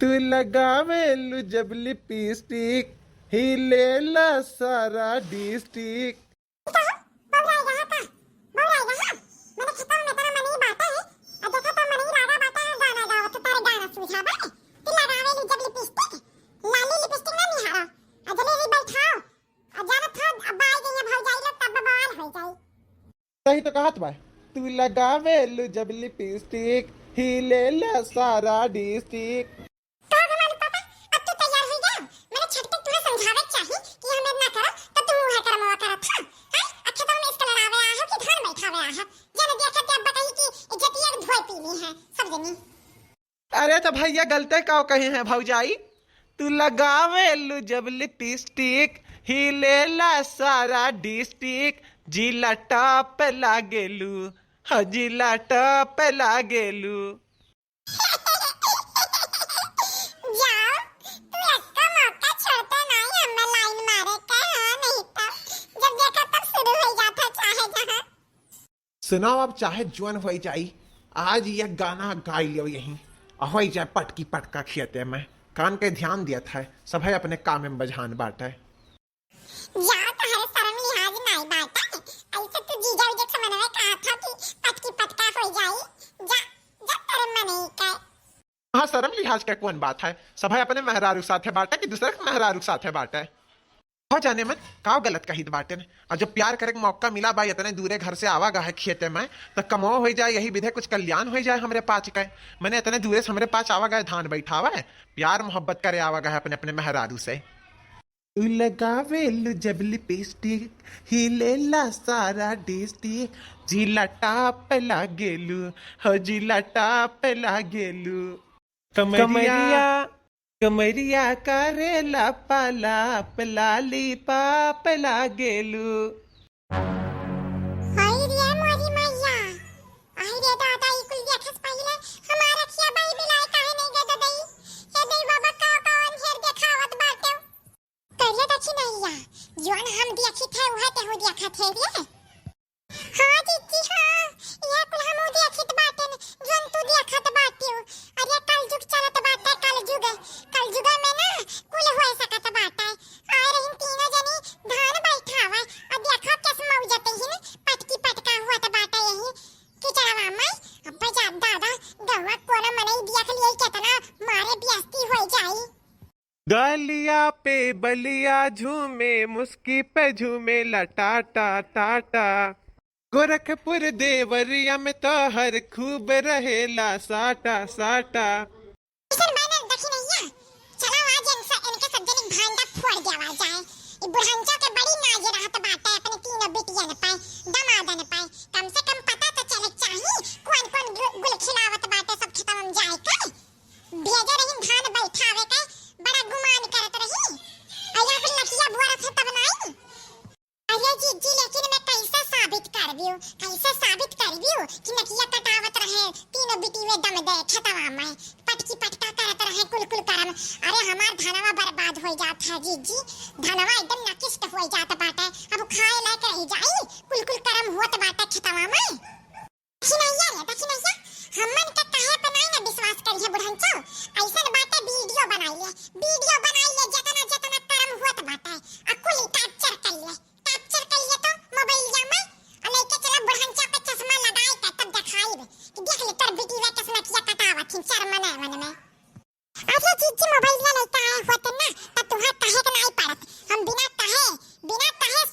तू लगावेलू जब लिपस्टिक हिलेला सारा डिस्ट्रिक्ट। सही तो कहत बा। तू लगावेलू जब लिपस्टिक हिलेला सारा डिस्ट्रिक्ट। अरे तो भैया गलते का कहे हैं भौजाई। तू लगावेलू जब लिपस्टिक हिलेला सारा डिस्ट्रिक्ट। जिला टॉप लागेलू, हाँ जिला टॉप लागेलू। सुनाओ अब चाहे जुअन हो जाई, आज यह गाना गा लियो यहीं हो जाए पटकी पटका खियते में कान के ध्यान दिया था सब है अपने काम में बझान बाटे। हाँ शर्म लिहाज का कौन बात है, सब है अपने मेहरारू साथे बाटे कि दूसरे मेहरारू साथे बाटे। हो जाने में का गलत कही बाटे ने। और जब प्यार करे मौका मिला भाई इतने दूरे घर से आवा है खेते में तो कमो हो जाए यही विधे कुछ कल्याण हो जाए हमरे पास के। मैंने इतने दूरे से हमरे पास आवा गए धान बैठावा है प्यार मोहब्बत करे आवा है अपने अपने मेहरारू से। तू लगावेलू जब लिपस्टिक हिलेला सारा डिस्ट्रिक्ट। जिला टॉप लागेलू, हो जिला टॉप लागेलू। कमरिया कमरिया करेला पाला पलाली पाप लागेलू। गलिया पे बलिया झूमे मुस्की पे झूमे लटाटा टाटा। गोरखपुर देवरिया में तो हर खूब रहेला साटा साटा। कैसे साबित करबियो कि नकिया कटावत रहे तीनों बिटिवे दम दे खतवा में पटकी पटका करत रहे कुल करम। अरे हमार धनवा बर्बाद हो जात है जीजी, धनवा एकदम नकिष्ट हो जात बाटे। अब खाए लायक रह जाई कुल करम होत बाटे खतवा में। देखिनैया हमन के काहे पे नहीं ना विश्वास करिए बुढ़ंचो। ऐसन बाटे वीडियो बनाइए जतना जतना करम होत बाटे अकुल कैप्चर करिए तो मोबाइल में लेके चला बुढ़ंचा पे चश्मा लगाए के तब दिखाई कि देख ले तोर बेटी वे चश्मा किया कटावत थी शर्मने मन में। अरे जीजी मोबाइल ले लेता है होत ना त तुहा कहे के नहीं पड़त। हम बिना कहे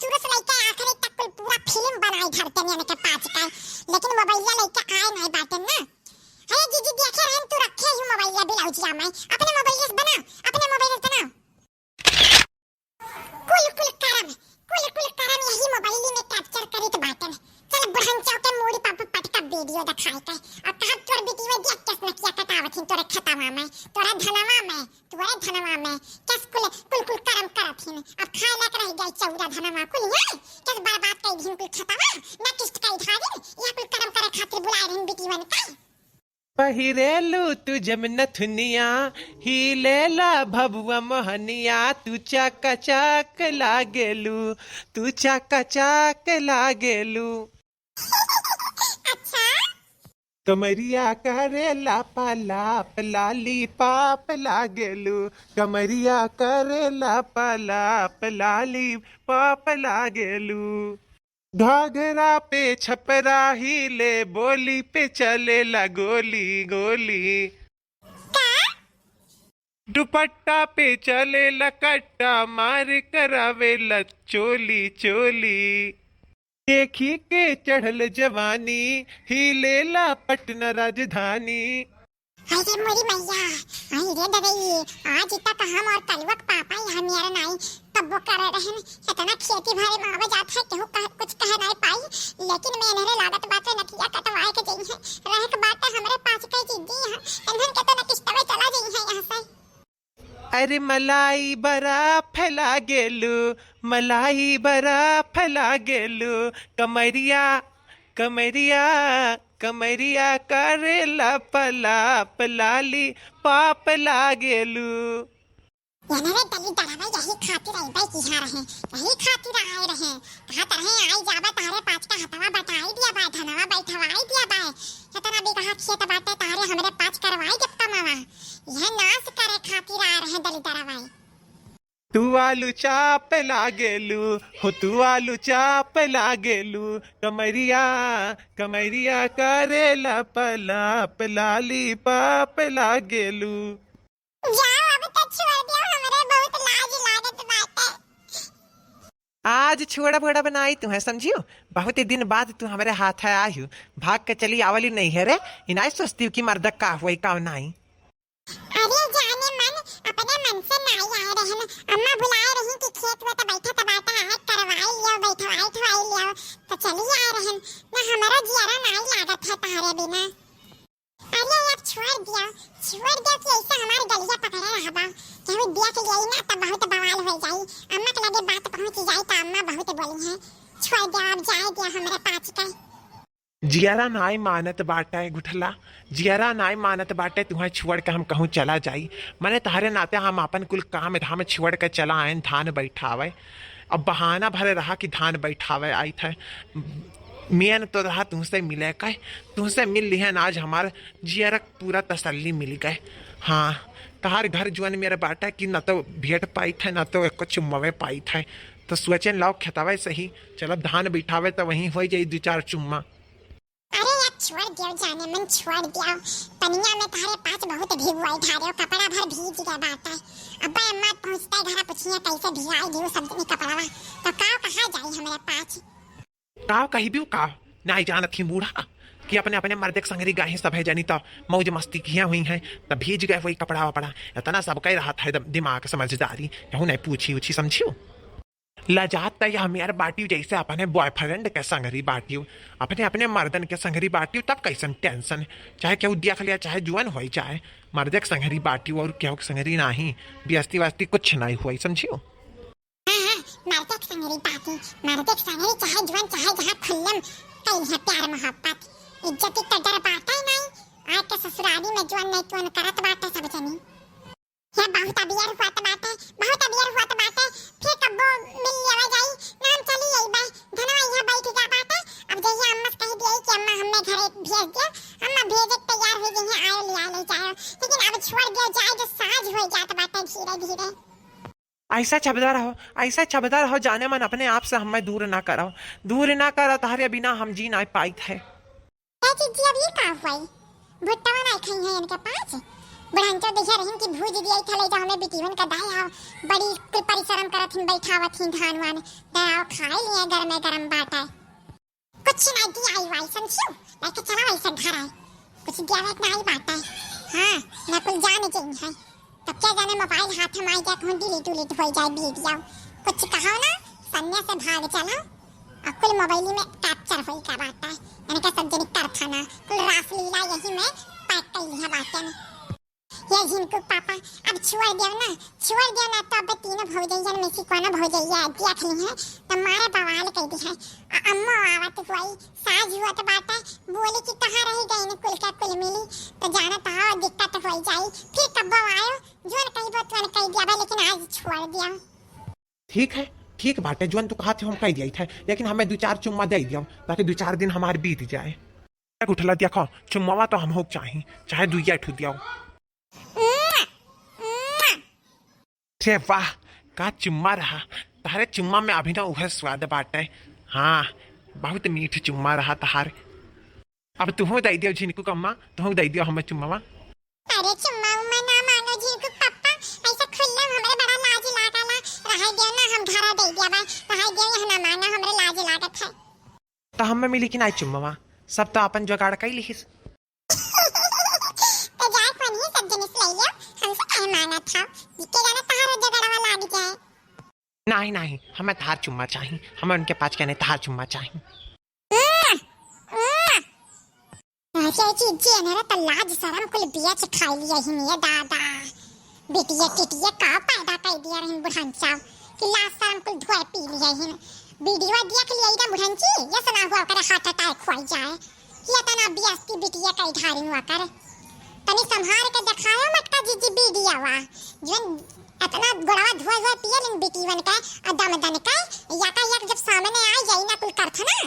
शुरू से लेके आखिरी तक कुल पूरा फिल्म बनाई धरते ने के पांच का, लेकिन मोबाइल लेके आए नहीं बाटे ना। अरे जीजी देखे रहन तू रखे हूं मोबाइल ब्लाउजिया में अपने मोबाइल से बना कुल करम यही मोबाइल में कैप्चर करित बाटे। चल बुढ़ंचा के मोड़ी पापा पटका वीडियो दिखाई के और कहा तोर बेटी वे देख के नकिया कटावत थी तोरे खतवा में तोरे धनवा में कस कुल करम करत थी। अब खाए लायक रह गई चौरा धनवा कुल है कस बर्बाद कर दिन कुल खतवा न किस्त कई धागिन या कुल करम करे खातिर बुलाए रहन बेटी वन का। पहिरेलू तू जब नथुनिया हिलेला भबुआ मोहनिया। तू चक लागेलू। कमरिया करे लापा लाप लाली पाप लागेलू, कमरिया करे लापा लाप लाली पाप लागेलू। घाघरा पे छपरा ही ले, बोली पे चले ला गोली गोली। दुपट्टा पे चले ला कट्टा, मार करावे ला चोली चोली। देखी के चढ़ल जवानी, हिले ला पटना राजधानी। अरे मोरी मैया, अरे रे ददई, आज तक हम और कलवक पापा यहाँ मेरा नाई तब्बो कर रहन। इतना खेती भरे मावे जात है केहू कुछ कह नहीं पाई, लेकिन मैं नहरे लागत बात नकिया कटवाए के जई है। रह के बात हमरे पास के जिद्दी है, इंधन के तो नकिस्तवे चला जई है यहाँ से। अरे मलाई बरा फैला गेलू, मलाई बरा फैला गेलू। कमरिया कमरिया कमरिया करे लपला पलाली पाप लागेलू। यानरे दली दरावा यही खातिर आई बाई किहा रहे, यही खातिर आए रहे। कहा तरहे आई जाबा तारे पाँच का हथवा बटाई दिया बा, धनवा बैठवाई दिया बा। इतना भी कहा खेत बाटे तारे हमरे पाँच करवाई जब कमावा। यह नाश करे खातिर आ रहे दली दरावा। तू आलू चाप लागेलू हो, तू आलू चाप लागेलू। कमरिया कमरिया करे लपला पलाली पाप लागेलू। जाओ अब तो छोड़ दियो, हमरे बहुत लाज लागत बाटे। आज छोड़ा फोड़ा बनाई तुम्हें समझियो, बहुत ही दिन बाद तू हमारे हाथ है आयु। भाग के चली आवली नहीं है रे, इनाई सोचती कि मर्द का हुई का नहीं। अरे जाने मन अपने मन से नहीं आए रहन। अम्मा बुलाए रही कि खेत में तो बैठा तबाटा है, करवाई लियो बैठवाई ठवाई लियो तो चली आए रहन। ना हमारा जियारा नहीं लागत है तारे बिना। अरे अब छोड़ दिया कि ऐसा हमारे गलिया पकड़े रहबा। केहू दिया के यही ना तो बहुत बवाल हो जाई। अम्मा के लगे बात पहुंच जाई तो अम्मा बहुत बोली है। छोड़ दिया, अब जाए दिया हमरे पाँच का। जियारा नाई मानत बाटे गुठला, जियारा नाई मानत बाटे। तुम्हें छोड़ के हम कहूँ चला जाई, मैंने तारे नाते हम अपन कुल काम धाम छोड़ के चला आए धान बैठावे। अब बहाना भरे रहा कि धान बैठावे आई थे। मियन तो रहा तुमसे मिले का, तुमसे मिल लिहन आज हमार जियारा पूरा तसल्ली मिल गए। हाँ, तहार घर जुआन मेरा बाटा कि न तो भेंट पाई थे न तो एक चुम्मवे पाई थे। तो सोचें लाओ खेतावे सही, चलो धान बैठावे तो वहीं हो जाई दो चार चुम्मा। अरे यार छोड़ दियो, जाने मन छोड़ दियो। पनिया में तारे पाँच बहुत भीगवाई धारे, कपड़ा भर भीज गया बात है। अब्बा अम्मा पहुंचता घर पूछिए कैसे भिगाई दियो सब दिन कपड़ा। तो काव कहाँ जाई हमारे पाँच। काव कही भी काव नहीं जानत थी बूढ़ा कि अपने अपने मर्द के संगरी गाहे सब है जानी तो मौज मस्ती किया हुई हैं, तब भीज गए वही कपड़ा वपड़ा। इतना सब कह रहा था दिमाग समझदारी, कहूँ नहीं पूछी उछी समझियो। लजात तो हम यार बाटी जैसे अपने बॉयफ्रेंड के संगरी बाटी, अपने अपने मर्दन के संगरी बाटी, तब कैसन टेंशन। चाहे केहू देख लिया, चाहे जुआन हो चाहे मर्द के संगरी बाटी और केहू के संगरी नहीं, बेस्ती वास्ती कुछ नहीं हुई समझियो। मर्द के संगरी बाटी, मर्द के संगरी चाहे जुआन चाहे जहाँ खुल्लम कहीं है प्यार मोहब्बत। इज्जत की कदर बाटा ही नहीं। आज के ससुराली में जुआन नहीं तुअन करत बाटे सब जनी। ये बहुत अबियर हुआ तो बाटे, बहुत अबियर हुआ तो बाटे। फिर कब वो मिल लेवा जाई, नाम चली आई बाई धनवा यहाँ बैठ जा बाटे। अब जैसे अम्मा से कह दिया कि अम्मा हमने घरे भेज दिया, अम्मा भेजे तैयार हो गई हैं, आयो लिया ले जाओ। लेकिन अब छोड़ दियो, जाए जो साझ हो जात बाटे धीरे धीरे। ऐसा छबदा रहो, ऐसा छबदा रहो, जाने मन अपने आप से हमें दूर ना करो, दूर ना करो। तारे बिना हम जी ना पाई थे। चीज अब ये का हुई, भुट्टा नहीं खाई है इनके पास। बुढ़ांचो देखा रहिन कि भूज दिया था ले जा हमें बिटिवन का दाई आओ, बड़ी कुल परिश्रम करत हिन बैठावत हिन धान वान दाओ खाए लिए घर में गरम बाटा। कुछ नहीं दिया आई वाई समझियो, लेके चला ऐसा घर आए कुछ दिया नहीं बाटा। हां ना कुल जाने चाहिए है, तब क्या जाने मोबाइल हाथ में आ जाए कौन डिलीट उलीट हो जाए वीडियो। कुछ कहो ना सन्या से भाग चलो, कुल मोबाइल में कैप्चर होई का बात है। यानी का सब जनी कारखाना कुल रासलीला यही में पैक कर लिया बातें। ये जिनको पापा अब छोड़ दियो ना तो अब तीनों भौजैयन में से कोना भौजैया देख ली है तो मारे बवाल कर दी है। अम्मा आवत हुई साज हुआ तो बात है, बोली कि कहाँ रह गई ने कुल का कुल मिली तो जाना तो दिक्कत हो जाई। फिर कब आयो जोन कही बात तुमने कह दिया, लेकिन आज छोड़ दिया। ठीक है, ठीक बाटे जुआन तू कहा थे हम कह दिया था, लेकिन हमें दो चार चुम्मा दे दियो ताकि दो चार दिन हमारे बीत जाए। उठला दिया खो चुम्मावा तो हम हो चाहे चाहे दुइया ठू दिया रे वाह का चुम्मा रहा तारे चुम्मा में अभी ना उहे स्वाद बाटे हाँ बहुत मीठ चुम्मा रहा तहार अब तुम दे दियो झिनकू कम्मा तुम दे दियो हमें चुम्मावा अरे चुम्मा उम्मा ना मांगो झिनकू पप्पा ऐसा खुल्ला हमरे बड़ा लाज लागला रह दियो ना हम घरा दे दिया बा रह दियो यह ना माना हमरे लाज लागत है तो हमें मिली कि नहीं चुम्मावा सब तो अपन जुगाड़ कई लिखिस तो जाए कोनी सब जिनिस ले लियो हमसे कहे माना था जिके जाने तहारो जगड़वा लाग जाए नहीं नहीं हमें तार चुम्मा चाहिए हमें उनके पास कहने तार चुम्मा चाहिए ऐसे चीज ने तो लाज शरम कुल बिया से खाई लिया ही नहीं दादा बेटिया टिटिया का पैदा कर दिया रहन बुढ़ांचा कि लाज शरम कुल धोए पी लिया ही वीडियो देख लिया इधर बुढ़ांची ये सुना हुआ करे हार्ट अटैक हो जाए ये तना बियास्ती बेटिया का धारी हुआ करे तनी संभाल के दिखायो मटका जीजी वीडियो वा जन इतना गोड़वा धोए धोए पिए लिन बेटीवन का अदम दन का या का जब सामने आ जाई ना कुल करथ ना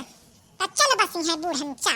तो चल बसी है बुढ़ांचा